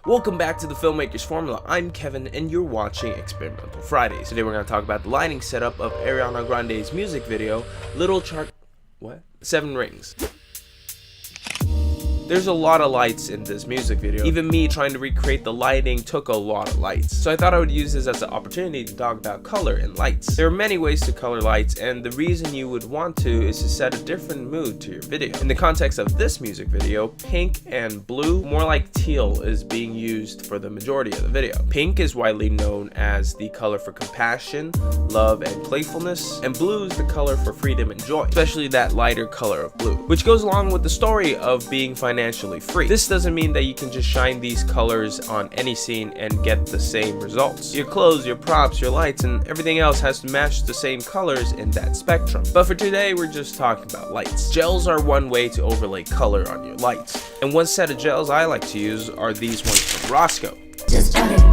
Welcome back to the Filmmaker's Formula. I'm Kevin and you're watching Experimental Fridays. Today we're going to talk about the lighting setup of Ariana Grande's music video, Seven Rings. There's a lot of lights in this music video. Even me trying to recreate the lighting took a lot of lights. So I thought I would use this as an opportunity to talk about color and lights. There are many ways to color lights, and the reason you would want to is to set a different mood to your video. In the context of this music video, pink and blue, more like teal, is being used for the majority of the video. Pink is widely known as the color for compassion, love, and playfulness, and blue is the color for freedom and joy, especially that lighter color of blue, which goes along with the story of being financially free. This doesn't mean that you can just shine these colors on any scene and get the same results. Your clothes, your props, your lights, and everything else has to match the same colors in that spectrum. But for today, we're just talking about lights. Gels are one way to overlay color on your lights. And one set of gels I like to use are these ones from Roscoe.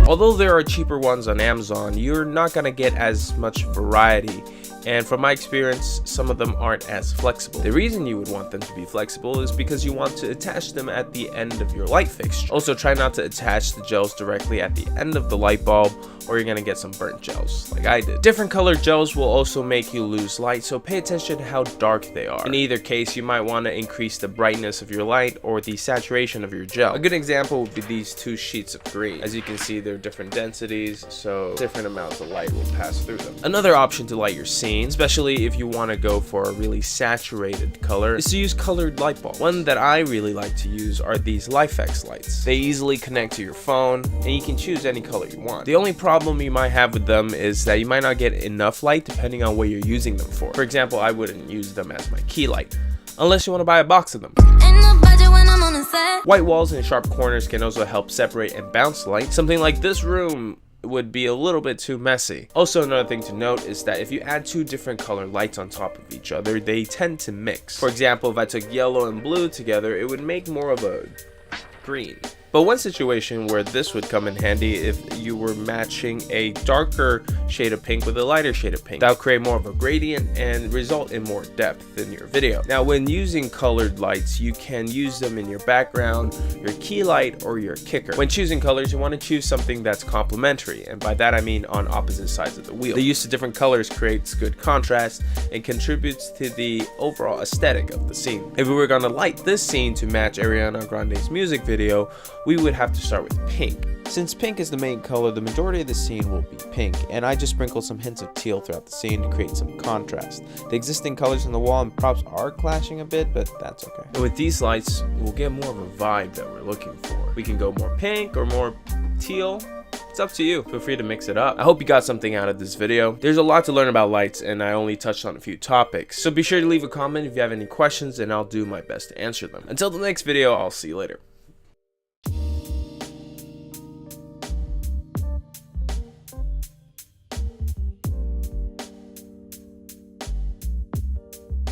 Although there are cheaper ones on Amazon, you're not gonna get as much variety, and from my experience, some of them aren't as flexible. The reason you would want them to be flexible is because you want to attach them at the end of your light fixture. Also, try not to attach the gels directly at the end of the light bulb, or you're gonna get some burnt gels, like I did. Different colored gels will also make you lose light, so pay attention to how dark they are. In either case, you might want to increase the brightness of your light or the saturation of your gel. A good example would be these two sheets of green. As you can see, they're different densities, so different amounts of light will pass through them. Another option to light your scene, especially if you want to go for a really saturated color, is to use colored light bulbs. One that I really like to use are these LifeX lights. They easily connect to your phone, and you can choose any color you want. The only problem you might have with them is that you might not get enough light depending on what you're using them for. For example, I wouldn't use them as my key light, unless you want to buy a box of them. White walls and sharp corners can also help separate and bounce light. Something like this room would be a little bit too messy. Also, another thing to note is that if you add two different color lights on top of each other, they tend to mix. For example, if I took yellow and blue together, it would make more of a green. But one situation where this would come in handy if you were matching a darker shade of pink with a lighter shade of pink. That would create more of a gradient and result in more depth in your video. Now, when using colored lights, you can use them in your background, your key light, or your kicker. When choosing colors, you want to choose something that's complementary, and by that I mean on opposite sides of the wheel. The use of different colors creates good contrast and contributes to the overall aesthetic of the scene. If we were going to light this scene to match Ariana Grande's music video, we would have to start with pink. Since pink is the main color, the majority of the scene will be pink, and I just sprinkled some hints of teal throughout the scene to create some contrast. The existing colors on the wall and props are clashing a bit, but that's okay. And with these lights, we'll get more of a vibe that we're looking for. We can go more pink or more teal. It's up to you. Feel free to mix it up. I hope you got something out of this video. There's a lot to learn about lights, and I only touched on a few topics. So be sure to leave a comment if you have any questions, and I'll do my best to answer them. Until the next video, I'll see you later.